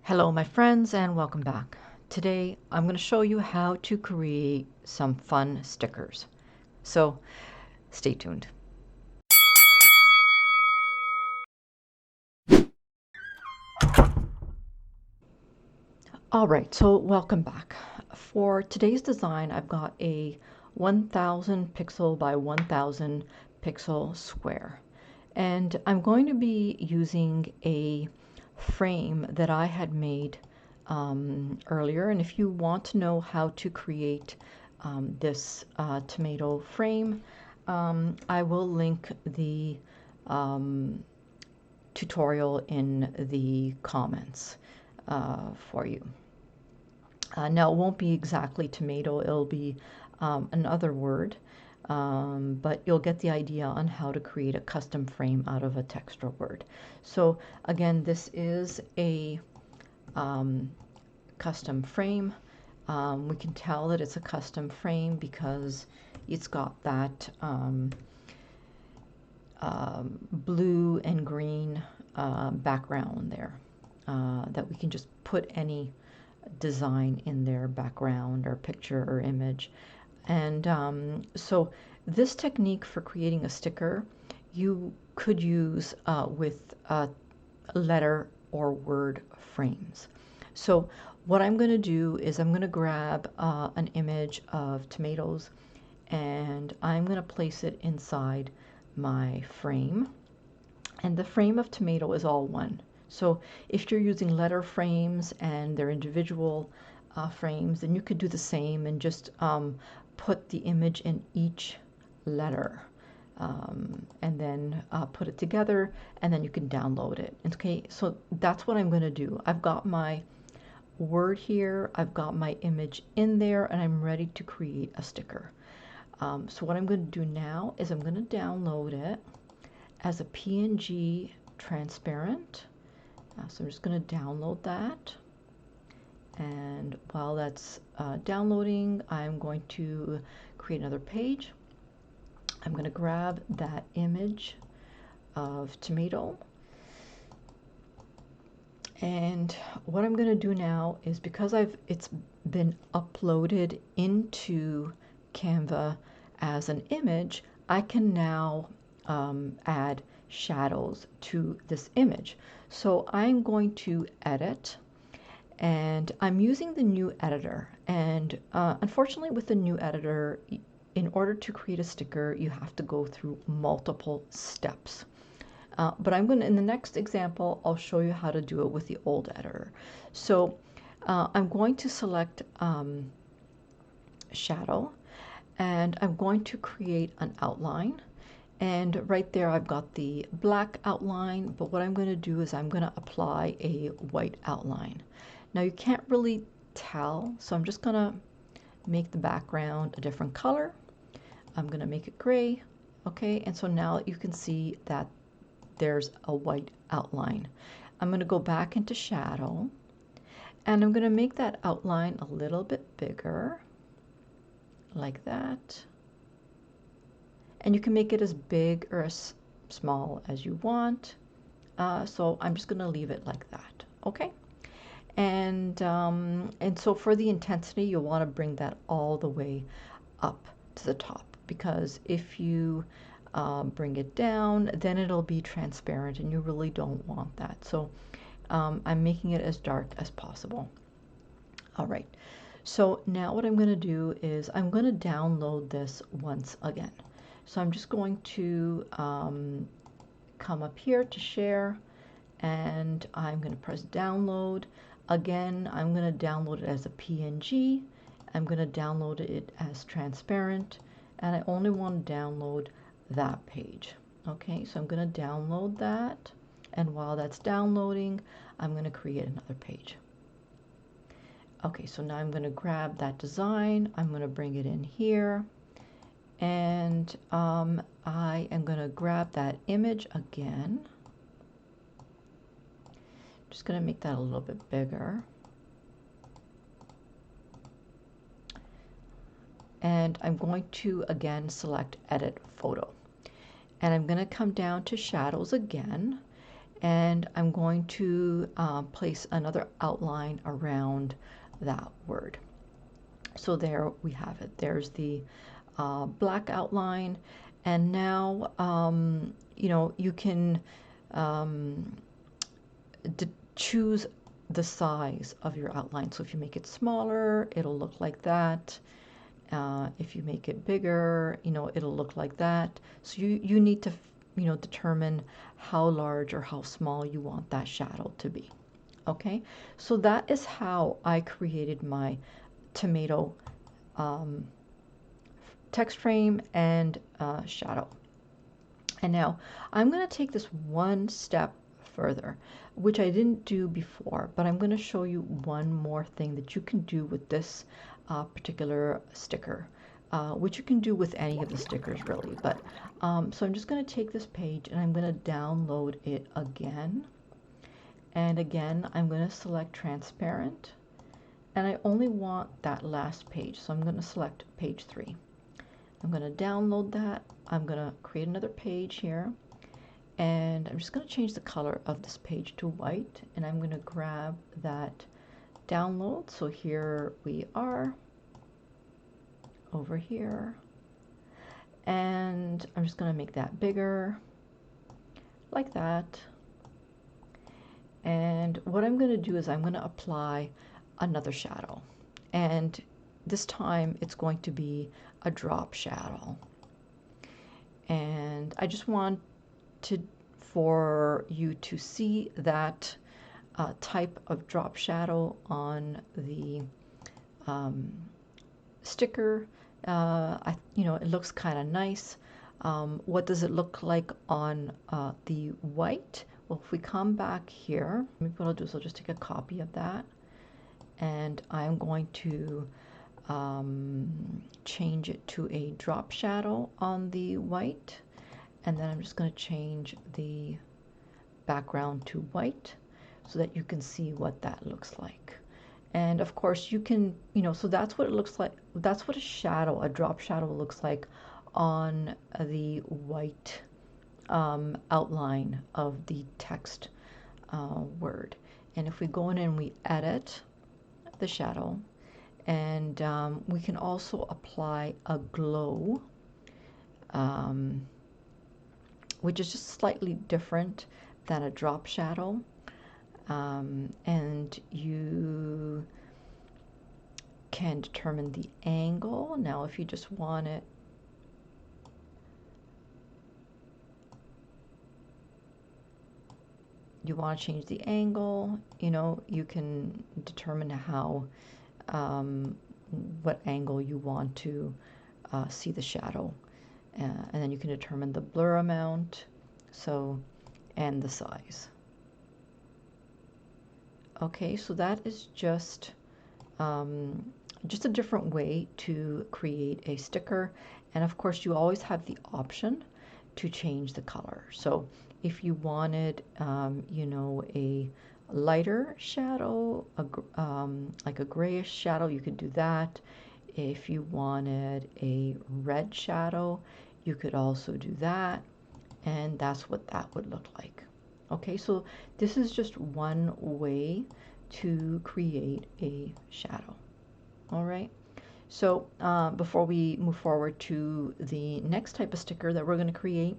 Hello my friends and welcome back. Today I'm going to show you how to create some fun stickers. So stay tuned. Alright, so welcome back. For today's design I've got a 1000 pixel by 1000 pixel square. And I'm going to be using a frame that I had made earlier. And if you want to know how to create this tomato frame, I will link the tutorial in the comments for you. Now, it won't be exactly tomato, it'll be another word, but you'll get the idea on how to create a custom frame out of a texture word. So again, this is a custom frame. We can tell that it's a custom frame because it's got that blue and green background there that we can just put any design in their background or picture or image. And so this technique for creating a sticker you could use with letter or word frames. So what I'm going to do is I'm going to grab an image of tomatoes and I'm going to place it inside my frame. And the frame of tomato is all one. So if you're using letter frames and they're individual frames, then you could do the same and just put the image in each letter and then put it together, and then you can download it. Okay, so that's what I'm going to do. I've got my word here, I've got my image in there, and I'm ready to create a sticker. So what I'm going to do now is I'm going to download it as a PNG transparent. So I'm just going to download that. And while that's downloading, I'm going to create another page. I'm going to grab that image of tomato. And what I'm going to do now is, because it's been uploaded into Canva as an image, I can now add shadows to this image. So I'm going to edit, and I'm using the new editor. And unfortunately with the new editor, in order to create a sticker, you have to go through multiple steps. But I'm going to, in the next example, I'll show you how to do it with the old editor. So I'm going to select shadow, and I'm going to create an outline. And right there I've got the black outline, but what I'm going to do is I'm going to apply a white outline. Now you can't really tell, so I'm just going to make the background a different color. I'm going to make it gray. Okay, and so now you can see that there's a white outline. I'm going to go back into shadow, and I'm going to make that outline a little bit bigger, like that. And you can make it as big or as small as you want. So I'm just going to leave it like that. Okay. And so for the intensity, you'll want to bring that all the way up to the top, because if you bring it down, then it'll be transparent, and you really don't want that. So I'm making it as dark as possible. All right. So now what I'm going to do is I'm going to download this once again. So I'm just going to come up here to share, and I'm going to press download. Again, I'm going to download it as a PNG. I'm going to download it as transparent, and I only want to download that page. Okay, so I'm going to download that, and while that's downloading, I'm going to create another page. Okay, so now I'm going to grab that design, I'm going to bring it in here, and I am going to grab that image again. Just going to make that a little bit bigger. And I'm going to again select edit photo. And I'm going to come down to shadows again, and I'm going to place another outline around that word. So there we have it. There's the black outline, and now you know, you can choose the size of your outline. So if you make it smaller, it'll look like that. If you make it bigger, you know, it'll look like that. So you need to, you know, determine how large or how small you want that shadow to be. Okay, so that is how I created my tomato text frame and shadow. And now I'm going to take this one step further, which I didn't do before, but I'm going to show you one more thing that you can do with this particular sticker, which you can do with any of the stickers really. But so I'm just going to take this page and I'm going to download it again. And again, I'm going to select transparent, and I only want that last page. So I'm going to select page 3. I'm going to download that. I'm going to create another page here, and I'm just going to change the color of this page to white, and I'm going to grab that download. So here we are over here, and I'm just going to make that bigger like that. And what I'm going to do is I'm going to apply another shadow, and this time it's going to be a drop shadow. And I just want for you to see that type of drop shadow on the sticker. You know, it looks kind of nice. What does it look like on the white? Well, if we come back here, maybe what I'll do is I'll just take a copy of that, and I'm going to change it to a drop shadow on the white, and then I'm just going to change the background to white so that you can see what that looks like. And of course you can, you know, so that's what it looks like. That's what a drop shadow looks like on the white outline of the text word. And if we go in and we edit the shadow, and we can also apply a glow, which is just slightly different than a drop shadow. And you can determine the angle. Now if you just want it you want to change the angle, you know, you can determine how what angle you want to see the shadow, and then you can determine the blur amount, so, and the size. Okay, so that is just a different way to create a sticker. And of course you always have the option to change the color. So if you wanted, you know, a lighter shadow, like a grayish shadow, you could do that. If you wanted a red shadow, you could also do that. And that's what that would look like. Okay, so this is just one way to create a shadow. All right. So before we move forward to the next type of sticker that we're going to create,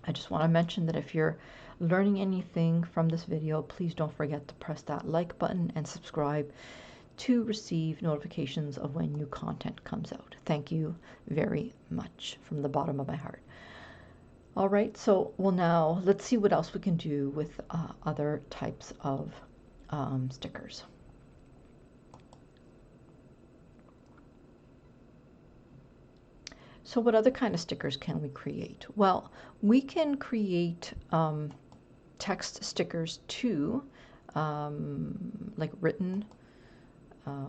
I just want to mention that if you're learning anything from this video, please don't forget to press that like button and subscribe to receive notifications of when new content comes out. Thank you very much from the bottom of my heart. All right, so well, now let's see what else we can do with other types of stickers. So what other kind of stickers can we create? Well, we can create text stickers too, like written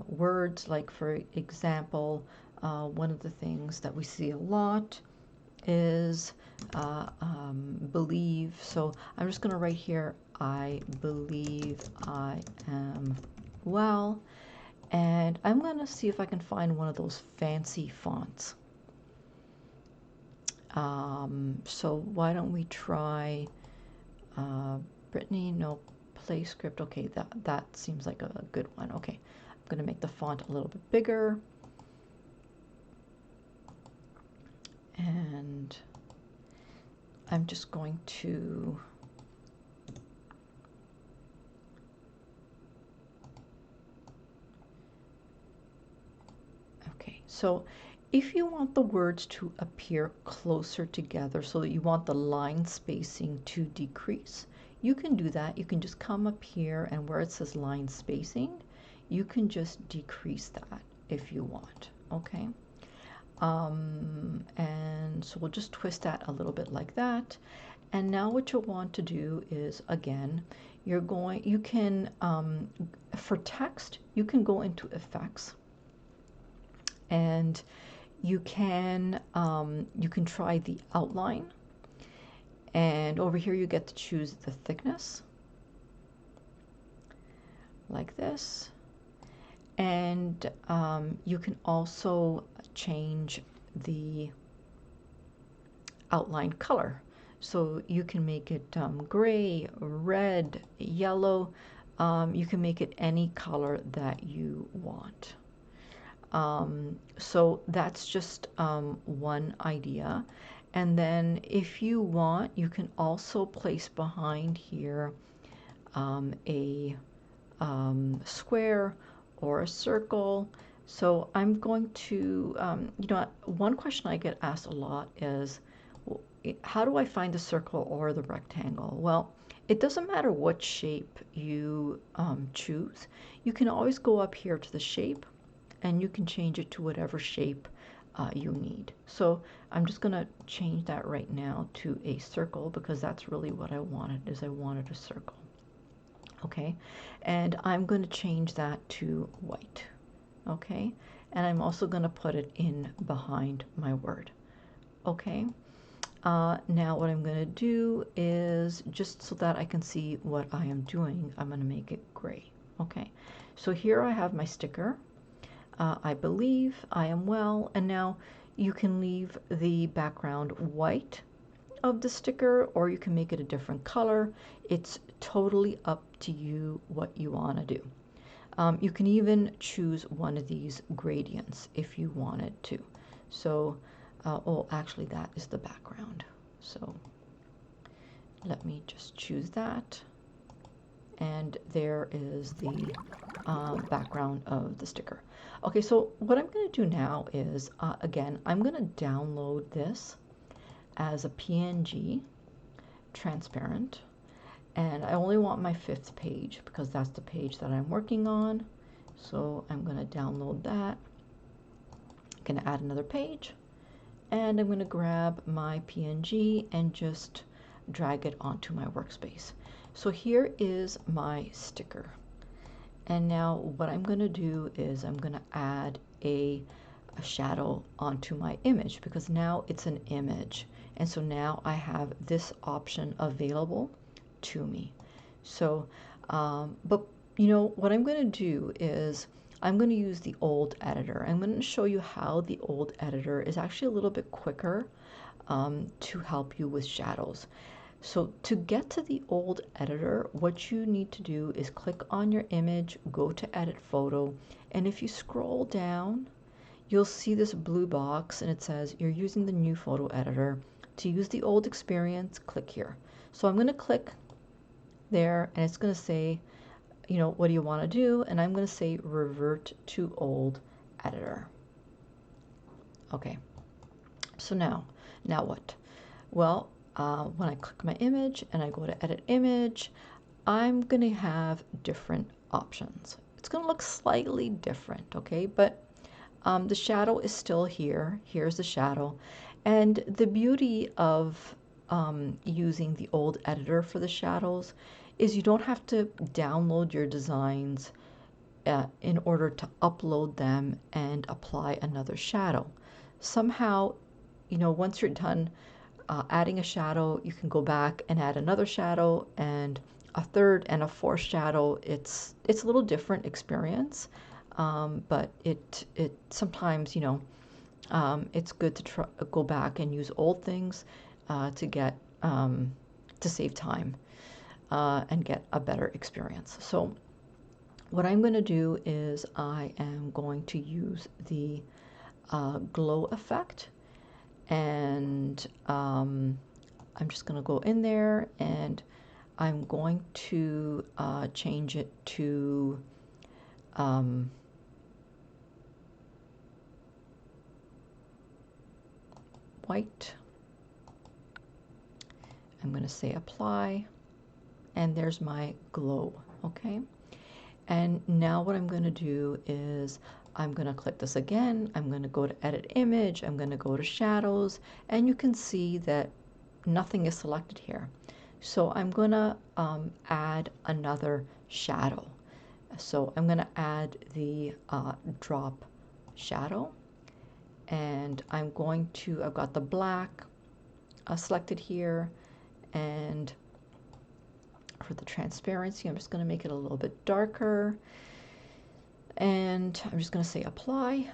words. Like for example, one of the things that we see a lot is believe. So I'm just going to write here, I believe I am well. And I'm going to see if I can find one of those fancy fonts. So why don't we try Brittany, no, play script. Okay, that seems like a good one. Okay, I'm going to make the font a little bit bigger. And I'm just going to okay, so if you want the words to appear closer together so that you want the line spacing to decrease, you can do that. You can just come up here and where it says line spacing, you can just decrease that if you want, okay? And so we'll just twist that a little bit like that. And now what you'll want to do is, again, you can, for text, you can go into effects and you can try the outline, and over here you get to choose the thickness like this, and you can also change the outline color, so you can make it gray, red, yellow. You can make it any color that you want. So that's just one idea. And then if you want, you can also place behind here a square or a circle. So I'm going to, you know, one question I get asked a lot is, how do I find the circle or the rectangle? Well, it doesn't matter what shape you choose. You can always go up here to the shape and you can change it to whatever shape you need. So I'm just going to change that right now to a circle because that's really what I wanted, is I wanted a circle. Okay, and I'm going to change that to white. Okay, and I'm also going to put it in behind my word. Okay, now what I'm going to do is, just so that I can see what I am doing, I'm going to make it gray. Okay, so here I have my sticker. I believe, I am well, and now you can leave the background white of the sticker or you can make it a different color. It's totally up to you what you want to do. You can even choose one of these gradients if you wanted to. So, oh, actually that is the background. So let me just choose that. And there is the background of the sticker. Okay, so what I'm going to do now is, again, I'm going to download this as a PNG, transparent, and I only want my 5th page because that's the page that I'm working on. So I'm going to download that. I'm going to add another page, and I'm going to grab my PNG and just drag it onto my workspace. So here is my sticker. And now what I'm going to do is I'm going to add a shadow onto my image because now it's an image. And so now I have this option available to me. So, but you know, what I'm going to do is I'm going to use the old editor. I'm going to show you how the old editor is actually a little bit quicker to help you with shadows. So to get to the old editor, what you need to do is click on your image, go to edit photo, and if you scroll down, you'll see this blue box and it says you're using the new photo editor. To use the old experience, click here. So I'm going to click there and it's going to say, you know, what do you want to do? And I'm going to say revert to old editor. Okay, so now what? Well, when I click my image and I go to edit image, I'm going to have different options. It's going to look slightly different, okay? But the shadow is still here. Here's the shadow. And the beauty of using the old editor for the shadows is you don't have to download your designs in order to upload them and apply another shadow. Somehow, you know, once you're done adding a shadow, you can go back and add another shadow and a third and a fourth shadow. It's a little different experience, but it sometimes, you know, it's good to go back and use old things to get to save time. and get a better experience. So what I'm going to do is I am going to use the glow effect, and I'm just going to go in there and I'm going to change it to white. I'm going to say apply, and there's my glow. Okay, and now what I'm going to do is I'm going to click this again. I'm going to go to edit image. I'm going to go to shadows, and you can see that nothing is selected here. So I'm going to add another shadow. So I'm going to add the drop shadow, and I'm going to, I've got the black selected here, and for the transparency, I'm just going to make it a little bit darker, and I'm just going to say apply.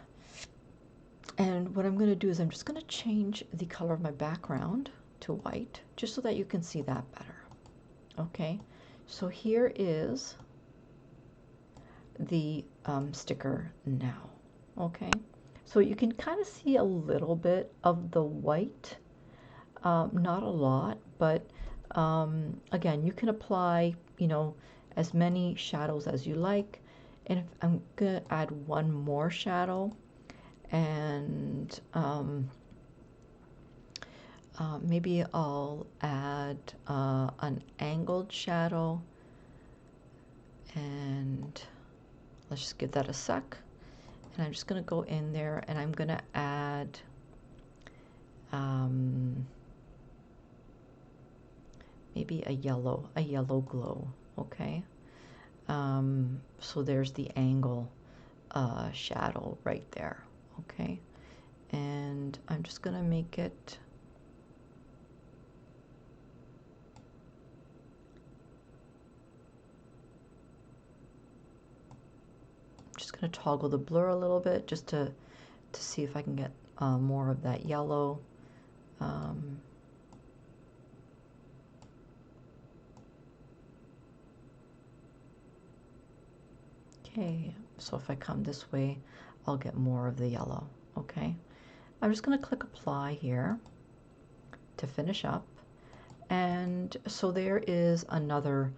And what I'm going to do is I'm just going to change the color of my background to white, just so that you can see that better. Okay, so here is the sticker now. Okay, so you can kind of see a little bit of the white, not a lot, but again, you can apply, you know, as many shadows as you like. And if I'm gonna add one more shadow, and maybe I'll add an angled shadow, and let's just give that a sec. And I'm just going to go in there and I'm going to add maybe a yellow glow. Okay, so there's the angle shadow right there. Okay, and I'm just going to make it just going to toggle the blur a little bit just to see if I can get more of that yellow. Okay, so if I come this way, I'll get more of the yellow. Okay, I'm just going to click apply here to finish up. And so there is another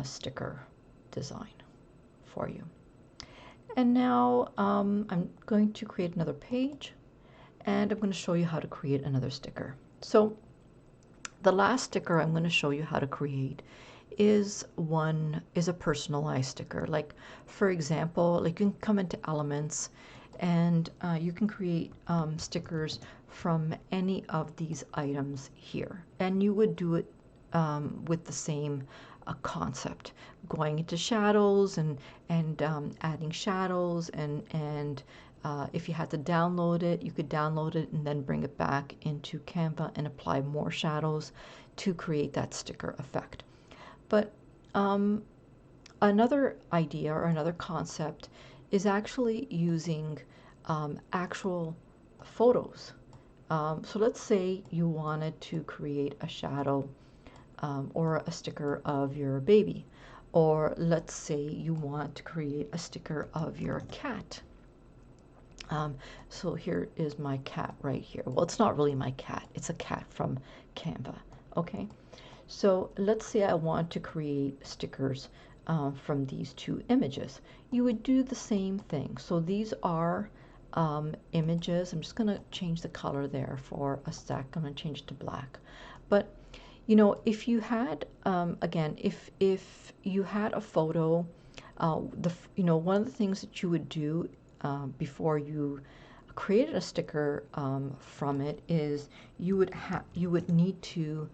sticker design for you. And now I'm going to create another page, and I'm going to show you how to create another sticker. So the last sticker I'm going to show you how to create is a personalized sticker. Like, for example, like you can come into elements and you can create stickers from any of these items here, and you would do it with the same concept, going into shadows and adding shadows, and if you had to download it, you could download it and then bring it back into Canva and apply more shadows to create that sticker effect. But another idea or another concept is actually using actual photos. So let's say you wanted to create a shadow or a sticker of your baby, or let's say you want to create a sticker of your cat. So here is my cat right here. Well, it's not really my cat, it's a cat from Canva. Okay, so let's say I want to create stickers from these two images. You would do the same thing. So these are images. I'm just going to change the color there for a sec. I'm going to change it to black. But you know, if you had again, if you had a photo, you know, one of the things that you would do before you created a sticker from it is you would need to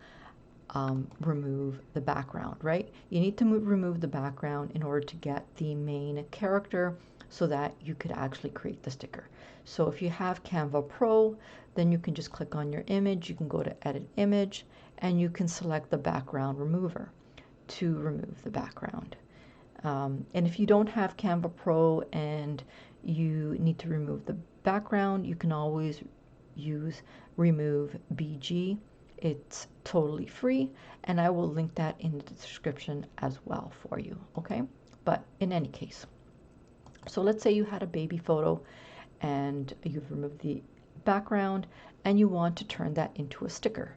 remove the background, right? You need to remove the background in order to get the main character so that you could actually create the sticker. So if you have Canva Pro, then you can just click on your image, you can go to edit image, and you can select the background remover to remove the background. And if you don't have Canva Pro and you need to remove the background, you can always use remove BG. it's totally free, and I will link that in the description as well for you, okay? But in any case, so let's say you had a baby photo and you've removed the background and you want to turn that into a sticker.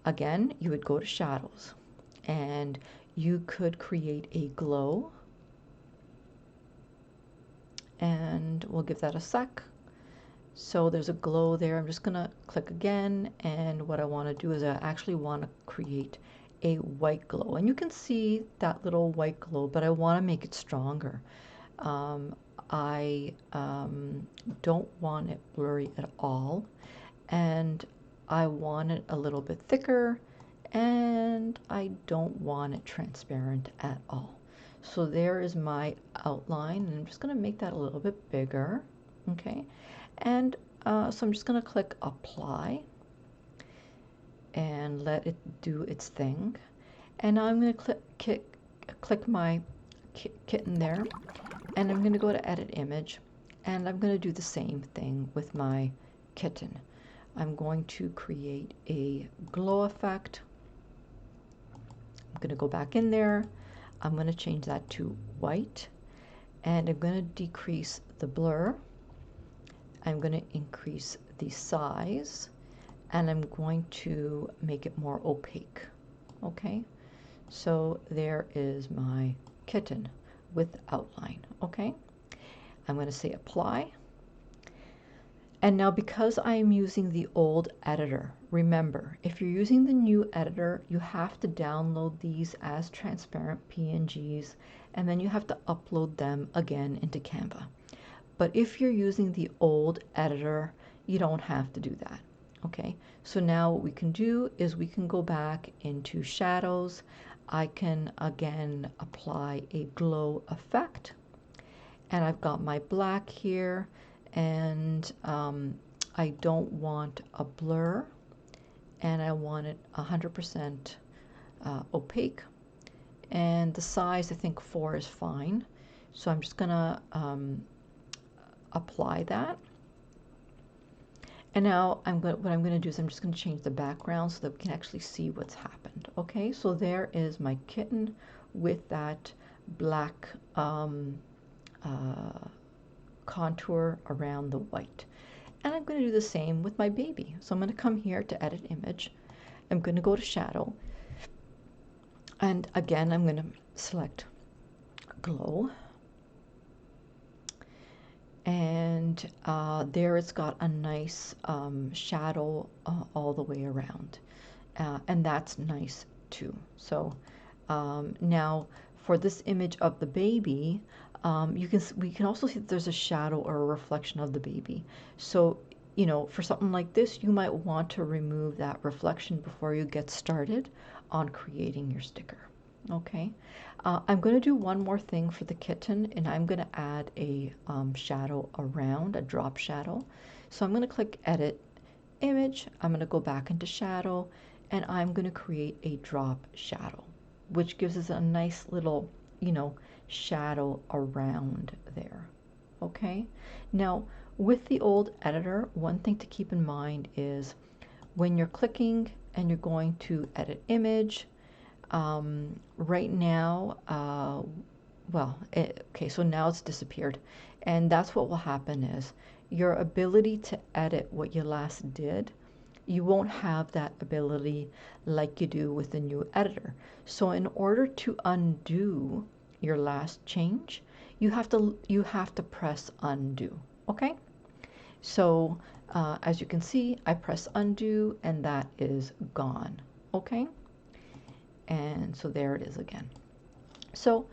Again, you would go to shadows and you could create a glow, and we'll give that a sec. So there's a glow there. I'm just gonna click again, and what I want to do is I actually want to create a white glow, and you can see that little white glow, but I want to make it stronger. I don't want it blurry at all, and I want it a little bit thicker, and I don't want it transparent at all. So there is my outline, and I'm just going to make that a little bit bigger, okay? And so I'm just going to click apply and let it do its thing. And now I'm going to click my kitten there, and I'm going to go to edit image, and I'm going to do the same thing with my kitten. I'm going to create a glow effect. I'm going to go back in there. I'm going to change that to white, and I'm going to decrease the blur. I'm going to increase the size, and I'm going to make it more opaque. Okay, so there is my kitten with outline. Okay, I'm going to say apply. And now, because I'm using the old editor, remember, if you're using the new editor, you have to download these as transparent PNGs, and then you have to upload them again into Canva. But if you're using the old editor, you don't have to do that. Okay, so now what we can do is we can go back into shadows. I can again apply a glow effect, and I've got my black here, and I don't want a blur, and I want it 100% opaque, and the size, I think 4 is fine. So I'm just gonna apply that, and now what I'm going to do is I'm just going to change the background so that we can actually see what's happened. Okay, so there is my kitten with that black contour around the white. And I'm going to do the same with my baby. So I'm going to come here to edit image. I'm going to go to shadow. And again, I'm going to select glow. And there it's got a nice shadow all the way around. And that's nice too. So now for this image of the baby, we can also see that there's a shadow or a reflection of the baby. So, you know, for something like this, you might want to remove that reflection before you get started on creating your sticker. Okay, I'm going to do one more thing for the kitten, and I'm going to add a shadow around, a drop shadow. So I'm going to click edit image. I'm going to go back into shadow, and I'm going to create a drop shadow, which gives us a nice little, you know, shadow around there. Okay, now with the old editor, one thing to keep in mind is when you're clicking and you're going to edit image, right now, okay, so now it's disappeared, and that's what will happen is your ability to edit what you last did, you won't have that ability like you do with the new editor. So in order to undo your last change, you have to press undo. Okay, so as you can see, I press undo and that is gone. Okay, and so there it is again. So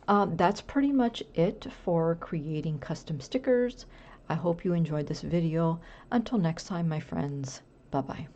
that's pretty much it for creating custom stickers. I hope you enjoyed this video. Until next time, my friends, bye bye.